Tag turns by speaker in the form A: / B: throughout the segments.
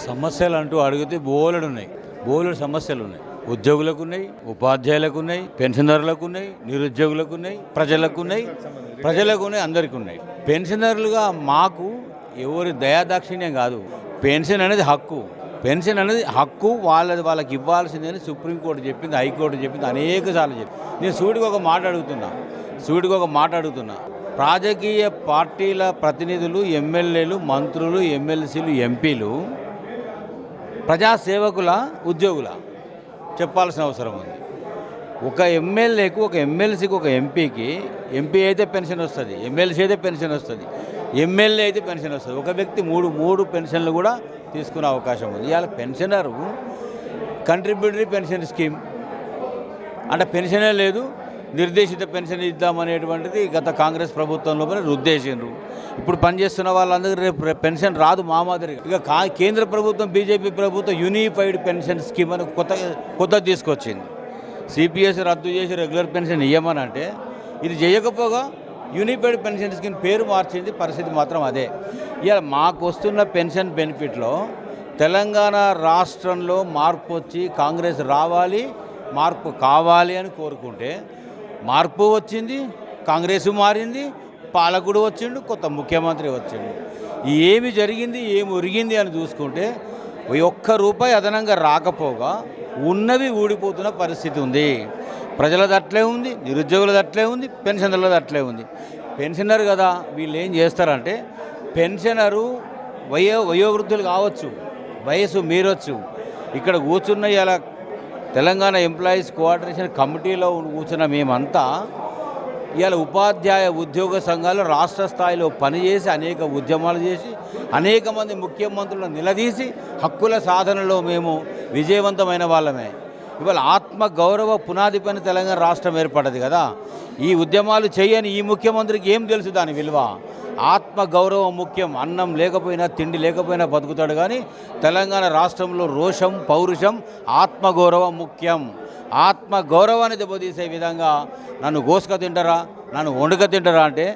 A: సమస్యలు అంటూ అడిగితే బోలెడు సమస్యలు ఉన్నాయి. ఉద్యోగులకు ఉన్నాయి, ఉపాధ్యాయులకు ఉన్నాయి, పెన్షనర్లకు ఉన్నాయి, నిరుద్యోగులకు ఉన్నాయి, ప్రజలకు ఉన్నాయి, అందరికీ ఉన్నాయి. పెన్షనర్లుగా మాకు ఎవరి దయాదాక్షిణ్యం కాదు. పెన్షన్ అనేది హక్కు వాళ్ళకి ఇవ్వాల్సిందని సుప్రీంకోర్టు చెప్పింది, హైకోర్టు చెప్పింది, అనేక సార్లు చెప్పింది. నేను సూటిగా ఒక మాట అడుగుతున్నా. రాజకీయ పార్టీల ప్రతినిధులు, ఎమ్మెల్యేలు, మంత్రులు, ఎమ్మెల్సీలు, ఎంపీలు ప్రజాసేవకుల ఉద్యోగుల చెప్పాల్సిన అవసరం ఉంది. ఒక ఎమ్మెల్యేకు, ఒక ఎమ్మెల్సీకి, ఒక ఎంపీ అయితే పెన్షన్ వస్తుంది, ఎమ్మెల్సీ అయితే పెన్షన్ వస్తుంది, ఎమ్మెల్యే అయితే పెన్షన్ వస్తుంది. ఒక వ్యక్తి మూడు పెన్షన్లు కూడా తీసుకునే అవకాశం ఉంది. ఇవాళ పెన్షనరు కంట్రిబ్యూటరీ పెన్షన్ స్కీమ్ అంటే పెన్షనే లేదు, నిర్దేశిత పెన్షన్ ఇద్దామనేటువంటిది గత కాంగ్రెస్ ప్రభుత్వంలో రుద్దేశిండ్రు. ఇప్పుడు పనిచేస్తున్న వాళ్ళందరూ రేపు పెన్షన్ రాదు మా మాదిరిగా. ఇక కేంద్ర ప్రభుత్వం, బీజేపీ ప్రభుత్వం యూనిఫైడ్ పెన్షన్ స్కీమ్ అని కొత్త తీసుకొచ్చింది. సిపిఎస్ రద్దు చేసి రెగ్యులర్ పెన్షన్ ఇవ్వమని అంటే ఇది చేయకపోగా యూనిఫైడ్ పెన్షన్ స్కీమ్ పేరు మార్చింది. పరిస్థితి మాత్రం అదే. ఇవాళ మాకు వస్తున్న పెన్షన్ బెనిఫిట్లో తెలంగాణ రాష్ట్రంలో మార్పు వచ్చి కాంగ్రెస్ రావాలి, మార్పు కావాలి అని కోరుకుంటే మార్పు వచ్చింది, కాంగ్రెస్ మారింది, పాలకుడు వచ్చిండు, కొత్త ముఖ్యమంత్రి వచ్చిండు. ఏమి జరిగింది, ఏమి ఒరిగింది అని చూసుకుంటే ₹1 అదనంగా రాకపోగా ఉన్నవి ఊడిపోతున్న పరిస్థితి ఉంది. ప్రజలది అట్లే ఉంది, నిరుద్యోగులది అట్లే ఉంది, పెన్షనర్లది అట్లే ఉంది. పెన్షనర్ కదా, వీళ్ళు ఏం చేస్తారంటే పెన్షనరు వయోవృద్ధులు కావచ్చు, వయసు మీరొచ్చు. ఇక్కడ కూర్చున్న ఇలా తెలంగాణ ఎంప్లాయీస్ కోఆర్డినేషన్ కమిటీలో కూర్చున్న మేమంతా ఇవాళ ఉపాధ్యాయ ఉద్యోగ సంఘాలు రాష్ట్ర స్థాయిలో పనిచేసి అనేక ఉద్యమాలు చేసి అనేక మంది ముఖ్యమంత్రులను నిలదీసి హక్కుల సాధనలో మేము విజయవంతమైన వాళ్ళమే. ఇవాళ ఆత్మ గౌరవ పునాది పైన తెలంగాణ రాష్ట్రం ఏర్పడ్డది కదా. ఈ ఉద్యమాలు చేయని ఈ ముఖ్యమంత్రికి ఏం తెలుసు దాని విలువ? ఆత్మ గౌరవం ముఖ్యం. అన్నం లేకపోయినా, తిండి లేకపోయినా బతుకుతాడు. కానీ తెలంగాణ రాష్ట్రంలో రోషం, పౌరుషం, ఆత్మగౌరవం ముఖ్యం. ఆత్మగౌరవాన్ని దెబ్బతీసే విధంగా నన్ను గోసుక తింటారా, నన్ను వండుక తింటారా అంటే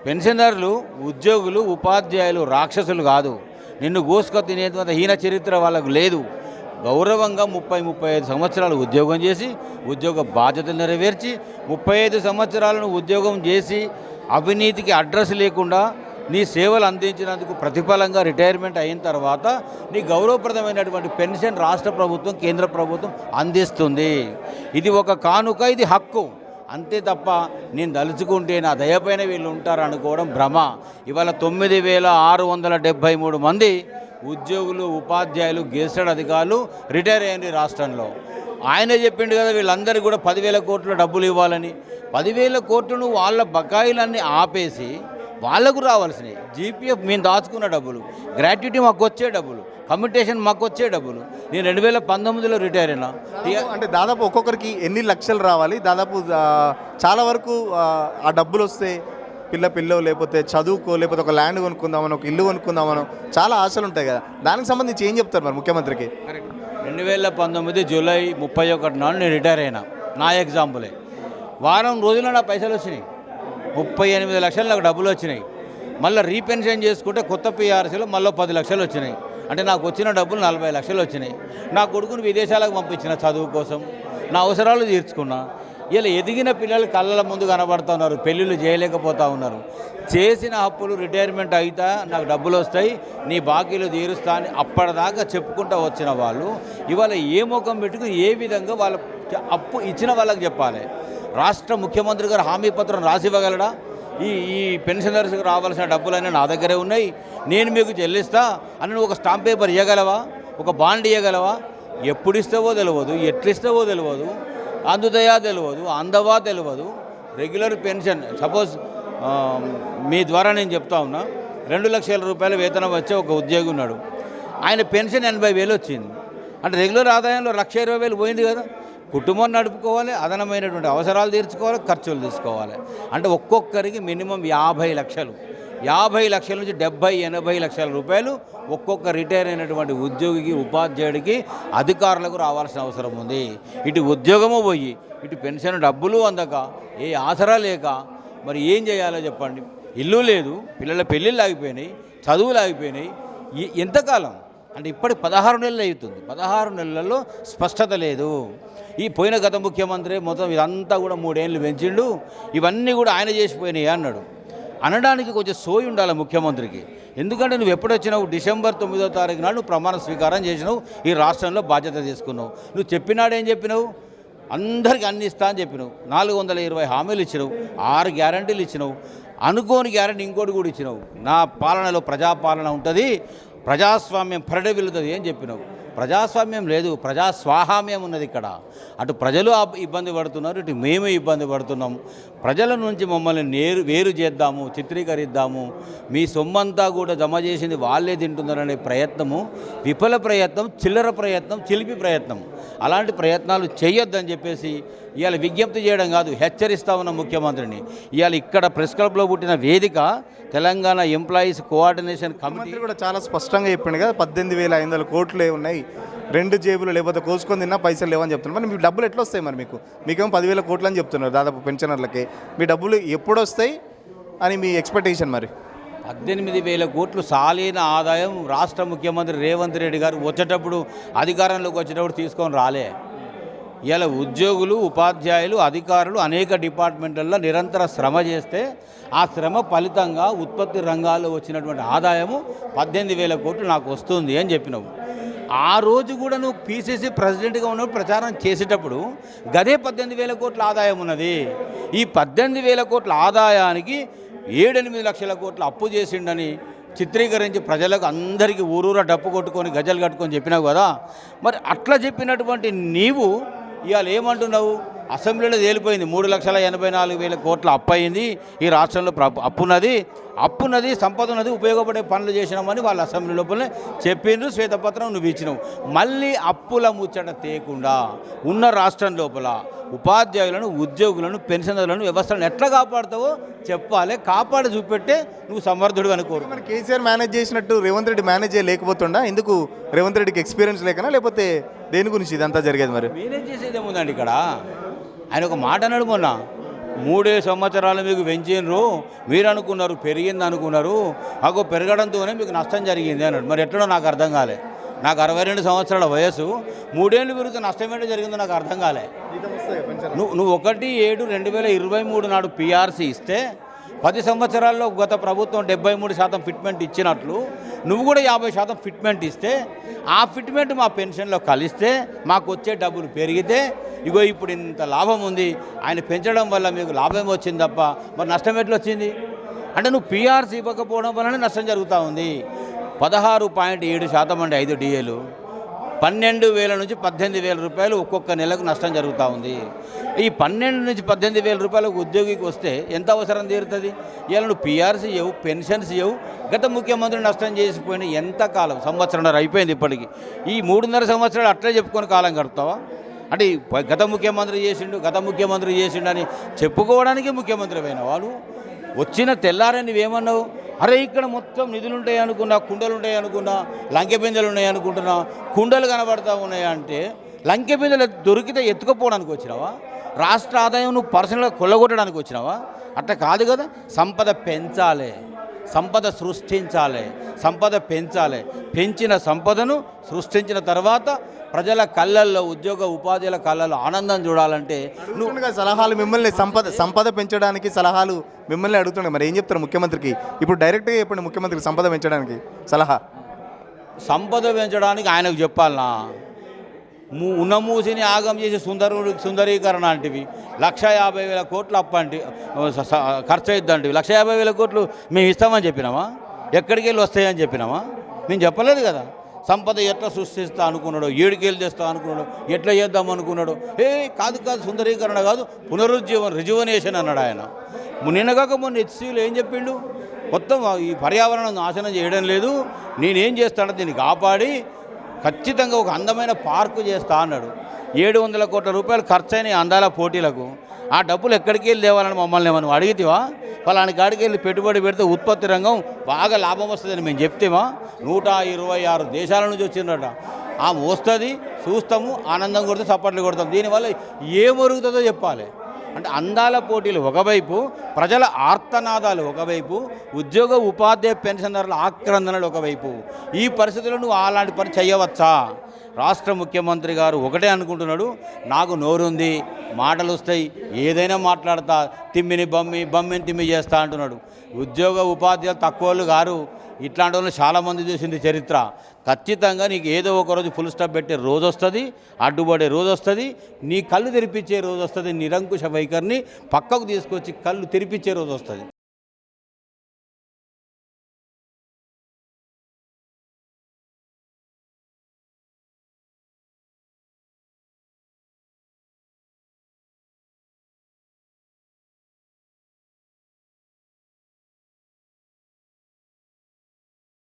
A: పెన్షనర్లు, ఉద్యోగులు, ఉపాధ్యాయులు రాక్షసులు కాదు. నిన్ను గోసుక తినేంత హీన చరిత్ర వాళ్ళకు లేదు. గౌరవంగా 30-35 సంవత్సరాలు ఉద్యోగం చేసి, ఉద్యోగ బాధ్యతలు నెరవేర్చి, 35 సంవత్సరాలను ఉద్యోగం చేసి అవినీతికి అడ్రస్ లేకుండా నీ సేవలు అందించినందుకు ప్రతిఫలంగా రిటైర్మెంట్ అయిన తర్వాత నీ గౌరవప్రదమైనటువంటి పెన్షన్ రాష్ట్ర ప్రభుత్వం, కేంద్ర ప్రభుత్వం అందిస్తుంది. ఇది ఒక కానుక, ఇది హక్కు. అంతే తప్ప నేను తలుచుకుంటే నా దయపైన వీళ్ళు ఉంటారు అనుకోవడం భ్రమ. ఇవాళ 9673 మంది ఉద్యోగులు, ఉపాధ్యాయులు, గెజిటెడ్ అధికారులు రిటైర్ అయ్యింది రాష్ట్రంలో. ఆయనే చెప్పిండు కదా వీళ్ళందరికీ కూడా 10,000 కోట్ల డబ్బులు ఇవ్వాలని. 10,000 కోట్లను వాళ్ళ బకాయిలన్నీ ఆపేసి వాళ్ళకు రావాల్సినవి జీపీఎఫ్ మేము దాచుకున్న డబ్బులు, గ్రాట్యుటీ మాకు వచ్చే డబ్బులు, కమ్యూటేషన్ మాకు వచ్చే డబ్బులు. నేను 2019లో రిటైర్ అయినా.
B: అంటే దాదాపు ఒక్కొక్కరికి ఎన్ని లక్షలు రావాలి? దాదాపు చాలా వరకు ఆ డబ్బులు వస్తే పిల్ల లేకపోతే చదువుకో, లేకపోతే ఒక ల్యాండ్ కొనుక్కుందామని, ఒక ఇల్లు కొనుక్కుందామని చాలా ఆశలు ఉంటాయి కదా. దానికి సంబంధించి ఏం చెప్తారు మరి ముఖ్యమంత్రికి?
A: 2019 జూలై 31 నాడు నేను రిటైర్ అయినా. నా ఎగ్జాంపులే. వారం రోజుల్లో నా పైసలు వచ్చినాయి. 38 లక్షలు నాకు డబ్బులు వచ్చినాయి. మళ్ళీ రీపెన్షన్ చేసుకుంటే కొత్త పిఆర్సీలో మళ్ళీ 10 లక్షలు వచ్చినాయి. అంటే నాకు వచ్చిన డబ్బులు 40 లక్షలు వచ్చినాయి. నా కొడుకుని విదేశాలకు పంపించిన చదువు కోసం, నా అవసరాలు తీర్చుకున్నా. ఇలా ఎదిగిన పిల్లలు కళ్ళ ముందు కనబడుతున్నారు, పెళ్ళిళ్ళు చేయలేకపోతూ ఉన్నారు. చేసిన అప్పులు రిటైర్మెంట్ అయితే నాకు డబ్బులు వస్తాయి, నీ బాకీలు తీరుస్తా అని అప్పటిదాకా చెప్పుకుంటూ వచ్చిన వాళ్ళు ఇవాళ ఏ ముఖం పెట్టుకుని ఏ విధంగా వాళ్ళ అప్పు ఇచ్చిన వాళ్ళకి చెప్పాలి? రాష్ట్ర ముఖ్యమంత్రి గారు హామీ పత్రం రాసి ఇవ్వగలడా? ఈ పెన్షనర్స్కి రావాల్సిన డబ్బులన్నీ నా దగ్గరే ఉన్నాయి, నేను మీకు చెల్లిస్తా అని నువ్వు ఒక స్టాంప్ పేపర్ ఇవ్వగలవా? ఒక బాండ్ ఇవ్వగలవా? ఎప్పుడు ఇస్తావో తెలియదు, ఎట్లిస్తావో తెలియదు, అందుదయా తెలియదు, అందవా తెలియదు. రెగ్యులర్ పెన్షన్ సపోజ్ మీ ద్వారా నేను చెప్తా ఉన్నా, 2 లక్షల రూపాయల వేతనం వచ్చే ఒక ఉద్యోగి ఉన్నాడు. ఆయన పెన్షన్ 80,000 వచ్చింది. అంటే రెగ్యులర్ ఆదాయంలో 1,20,000 పోయింది కదా. కుటుంబం నడుపుకోవాలి, అదనమైనటువంటి అవసరాలు తీర్చుకోవాలి, ఖర్చులు తీసుకోవాలి. అంటే ఒక్కొక్కరికి మినిమం 50 లక్షలు, 50 లక్షల నుంచి 70-80 లక్షల రూపాయలు ఒక్కొక్క రిటైర్ అయినటువంటి ఉద్యోగికి, ఉపాధ్యాయుడికి, అధికారులకు రావాల్సిన అవసరం ఉంది. ఇటు ఉద్యోగము పోయి, ఇటు పెన్షన్ డబ్బులు అందక, ఏ ఆసరా లేక మరి ఏం చేయాలో చెప్పండి? ఇల్లు లేదు, పిల్లల పెళ్ళిళ్ళు ఆగిపోయినాయి, చదువులు ఆగిపోయినాయి. ఎంతకాలం? అంటే ఇప్పటికి 16 నెలలు అవుతుంది. 16 నెలల్లో స్పష్టత లేదు. ఈ పోయిన గత ముఖ్యమంత్రి మొత్తం ఇదంతా కూడా 3 ఏళ్ళు పెంచిండు, ఇవన్నీ కూడా ఆయన చేసిపోయినాయి అన్నాడు. అనడానికి కొంచెం సోయి ఉండాలి ముఖ్యమంత్రికి. ఎందుకంటే నువ్వు ఎప్పుడు వచ్చినావు? డిసెంబర్ 9వ తారీఖు నాడు నువ్వు ప్రమాణ స్వీకారం చేసినావు, ఈ రాష్ట్రంలో బాధ్యత తీసుకున్నావు. నువ్వు చెప్పినాడు ఏం చెప్పినావు? అందరికీ అన్ని ఇస్తా అని చెప్పినావు. 420 హామీలు ఇచ్చినావు, 6 గ్యారంటీలు ఇచ్చినావు, అనుకోని గ్యారంటీ ఇంకోటి కూడా ఇచ్చినావు. నా పాలనలో ప్రజాపాలన ఉంటుంది, ప్రజాస్వామ్యం పరిడవిల్లుతుంది అని చెప్పినావు. ప్రజాస్వామ్యం లేదు, ప్రజాస్వాహామ్యం ఉన్నది ఇక్కడ. అటు ప్రజలు ఇబ్బంది పడుతున్నారు, ఇటు మేము ఇబ్బంది పడుతున్నాం. ప్రజల నుంచి మమ్మల్ని వేరు చేద్దాము, చిత్రీకరిద్దాము, మీ సొమ్మంతా కూడా జమ చేసింది వాళ్ళే తింటున్నారనే ప్రయత్నము విఫల ప్రయత్నం, చిల్లర ప్రయత్నం, చిలిపి ప్రయత్నం. అలాంటి ప్రయత్నాలు చేయొద్దని చెప్పేసి ఇవాళ విజ్ఞప్తి చేయడం కాదు, హెచ్చరిస్తా ఉన్న ముఖ్యమంత్రిని. ఇవాళ ఇక్కడ ప్రెస్ క్లబ్లో పుట్టిన వేదిక తెలంగాణ ఎంప్లాయీస్ కోఆర్డినేషన్ కమిటీ
B: కూడా చాలా స్పష్టంగా చెప్పిండు కదా, 18,500 కోట్లు ఉన్నాయి, 2 జేబులు లేకపోతే కోసుకొని తిన్నా పైసలు లేవని చెప్తున్నారు. మరి మీ డబ్బులు ఎట్లా వస్తాయి? మరి మీకేమో 10,000 కోట్లు అని చెప్తున్నారు దాదాపు పెన్షనర్లకి. మీ డబ్బులు ఎప్పుడు వస్తాయి అని మీ ఎక్స్పెక్టేషన్? మరి
A: 18,000 కోట్లు సాలీన ఆదాయం రాష్ట్ర ముఖ్యమంత్రి రేవంత్ రెడ్డి గారు వచ్చేటప్పుడు, అధికారంలోకి వచ్చేటప్పుడు తీసుకొని రాలే. ఇలా ఉద్యోగులు, ఉపాధ్యాయులు, అధికారులు అనేక డిపార్ట్మెంట్లలో నిరంతర శ్రమ చేస్తే ఆ శ్రమ ఫలితంగా ఉత్పత్తి రంగాల్లో వచ్చినటువంటి ఆదాయము 18,000 కోట్లు నాకు వస్తుంది అని చెప్పినావు. ఆ రోజు కూడా నువ్వు పీసీసీ ప్రెసిడెంట్గా ఉన్నప్పుడు ప్రచారం చేసేటప్పుడు గదే 18,000 కోట్ల ఆదాయం ఉన్నది. ఈ 18,000 కోట్ల ఆదాయానికి 7-8 లక్షల కోట్ల అప్పు చేసిండని చిత్రీకరించి ప్రజలకు అందరికీ ఊరూరా డప్పు కొట్టుకొని గజలు కట్టుకొని చెప్పినావు కదా. మరి అట్లా చెప్పినటువంటి నీవు ఇవాళ ఏమంటున్నావు? అసెంబ్లీలో తేలిపోయింది 3,84,000 కోట్ల అప్పు అయింది, ఈ రాష్ట్రంలో అప్పున్నది, సంపద ఉన్నది, ఉపయోగపడే పనులు చేసినామని వాళ్ళు అసెంబ్లీ లోపలనే చెప్పిండ్రు, శ్వేతపత్రం నువ్వు ఇచ్చినావు. మళ్ళీ అప్పుల ముచ్చట తేకుండా ఉన్న రాష్ట్రం లోపల ఉపాధ్యాయులను, ఉద్యోగులను, పెన్షనర్లను, వ్యవస్థలను ఎట్లా కాపాడుతావో చెప్పాలి. కాపాడి చూపెట్టే నువ్వు సమర్థుడు అనుకోరు.
B: మరి కేసీఆర్ మేనేజ్ చేసినట్టు రేవంత్ రెడ్డి మేనేజ్ చేయలేకపోతుండా? ఎందుకు? రేవంత్ రెడ్డికి ఎక్స్పీరియన్స్ లేకనా, లేకపోతే దేని గురించి ఇదంతా జరిగేది? మరి
A: మేనేజ్ చేసేది ఏముందండి ఇక్కడ? ఆయన ఒక మాట అన్నాడు మొన్న, 3 సంవత్సరాలు మీకు పెంచినరు, మీరు అనుకున్నారు పెరిగింది అనుకున్నారు, అగో పెరగడంతోనే మీకు నష్టం జరిగింది అన్నాడు. మరి ఎట్లనో నాకు అర్థం కాలే. నాకు 62 సంవత్సరాల వయసు, 3 ఏళ్ళు పెరిగితే నష్టం ఏంటో జరిగిందో నాకు అర్థం కాలే. నువ్వు 1/7/2023 నాడు పిఆర్సీ ఇస్తే 10 సంవత్సరాల్లో గత ప్రభుత్వం 73% ఫిట్మెంట్ ఇచ్చినట్లు నువ్వు కూడా 50% ఫిట్మెంట్ ఇస్తే, ఆ ఫిట్మెంట్ మా పెన్షన్లో కలిస్తే మాకు వచ్చే డబ్బులు పెరిగితే ఇగో ఇప్పుడు ఇంత లాభం ఉంది. ఆయన పెంచడం వల్ల మీకు లాభం వచ్చింది తప్ప మరి నష్టం ఎట్లా వచ్చింది? అంటే నువ్వు పిఆర్సీ ఇవ్వకపోవడం వల్లనే నష్టం జరుగుతూ ఉంది. 16.7% అండి 5 డిఏలు. 12,000 నుంచి 18,000 రూపాయలు ఒక్కొక్క నెలకు నష్టం జరుగుతూ ఉంది. ఈ 12 నుంచి 18,000 రూపాయలకు ఉద్యోగికి వస్తే ఎంత అవసరం తీరుతుంది? ఇలా నువ్వు పిఆర్సీ ఇవ్వవు, పెన్షన్స్ ఇవ్వవు. గత ముఖ్యమంత్రి నష్టం చేసిపోయిన ఎంతకాలం? 1.5 అయిపోయింది ఇప్పటికి. ఈ 3.5 సంవత్సరాలు అట్లే చెప్పుకొని కాలం గడుపుతావా? అంటే గత ముఖ్యమంత్రి చేసిండు అని చెప్పుకోవడానికి ముఖ్యమంత్రి అయిన వాళ్ళు వచ్చిన తెల్లారని నువ్వేమన్నావు? అరే ఇక్కడ మొత్తం నిధులు ఉంటాయి అనుకున్నా, కుండలు ఉంటాయి అనుకున్నా, లంకె బిందెలు ఉన్నాయి అనుకుంటున్నా, కుండలు కనబడతా ఉన్నాయా అంటే లంకె బిందెలు దొరికితే ఎత్తుకుపోవడానికి వచ్చినావా? రాష్ట్ర ఆదాయం నువ్వు పర్సనల్గా కొల్లగొట్టడానికి వచ్చినావా? అట్లా కాదు కదా. సంపద పెంచాలి, సంపద సృష్టించాలి, సంపద పెంచాలి. పెంచిన సంపదను సృష్టించిన తర్వాత ప్రజల కళ్ళల్లో, ఉద్యోగ ఉపాధ్యాయుల కళ్ళల్లో ఆనందం చూడాలంటే
B: నువ్వు సలహాలు మిమ్మల్ని సంపద పెంచడానికి సలహాలు మిమ్మల్ని అడుగుతున్నాయి. మరి ఏం చెప్తారు ముఖ్యమంత్రికి? ఇప్పుడు డైరెక్ట్గా చెప్పండి ముఖ్యమంత్రికి సంపద పెంచడానికి సలహా.
A: సంపద పెంచడానికి ఆయనకు చెప్పాలనా? ఉన్న మూసిని ఆగం చేసి సుందరీకరణ అంటివి, 150,000 కోట్లు అప్పు అంటే ఖర్చు అయిద్దంటివి. 150,000 కోట్లు మేము ఇస్తామని చెప్పినామా? ఎక్కడికి వెళ్ళి వస్తాయని చెప్పినామా? మేము చెప్పలేదు కదా. సంపద ఎట్లా సృష్టిస్తా అనుకున్నాడు, 7 కేలు తెస్తా అనుకున్నాడు, ఎట్లా చేద్దాం అనుకున్నాడు. కాదు సుందరీకరణ కాదు, రిజువనేషన్ అన్నాడు ఆయన. నిన్నగాక మొన్న హెచ్సీలో ఏం చెప్పిండు? మొత్తం ఈ పర్యావరణం నాశనం చేయడం లేదు, నేనేం చేస్తానో దీన్ని కాపాడి ఖచ్చితంగా ఒక అందమైన పార్కు చేస్తా అన్నాడు. 700 కోట్ల రూపాయలు ఖర్చు అయినాయి అందాల పోటీలకు. ఆ డబ్బులు ఎక్కడికి వెళ్ళి తేవాలని మమ్మల్ని మనం అడిగితేవా? ఫలాని కాడికి వెళ్ళి పెట్టుబడి పెడితే ఉత్పత్తి రంగం బాగా లాభం వస్తుందని మేము చెప్తేమా? 126 దేశాల నుంచి వచ్చిందట. వస్తుంది, చూస్తాము, ఆనందం కొడితే చప్పట్లు కొడతాం. దీనివల్ల ఏం ఒరుగుతుందో చెప్పాలి. అంటే అందాల పోటీలు ఒకవైపు, ప్రజల ఆర్తనాదాలు ఒకవైపు, ఉద్యోగ ఉపాధ్యాయ పెన్షనర్ల ఆక్రందనలు ఒకవైపు. ఈ పరిస్థితుల్లో నువ్వు అలాంటి పని చేయవచ్చా? రాష్ట్ర ముఖ్యమంత్రి గారు ఒకటే అనుకుంటున్నాడు, నాకు నోరుంది, మాటలు వస్తాయి, ఏదైనా మాట్లాడతా, తిమ్మిని బమ్మిని తిమ్మి చేస్తా అంటున్నాడు. ఉద్యోగ ఉపాధ్యాయులు తక్కువలు గారు, ఇట్లాంటి వాళ్ళు చాలామంది చూసింది చరిత్ర. ఖచ్చితంగా నీకు ఏదో ఒక రోజు ఫుల్ స్టాప్ పెట్టే రోజు వస్తుంది, అడ్డుపడే రోజు వస్తుంది, నీ కళ్ళు తెరిపించే రోజు వస్తుంది, నిరంకుశ వైఖరిని పక్కకు తీసుకొచ్చి కళ్ళు తెరిపించే రోజు వస్తుంది.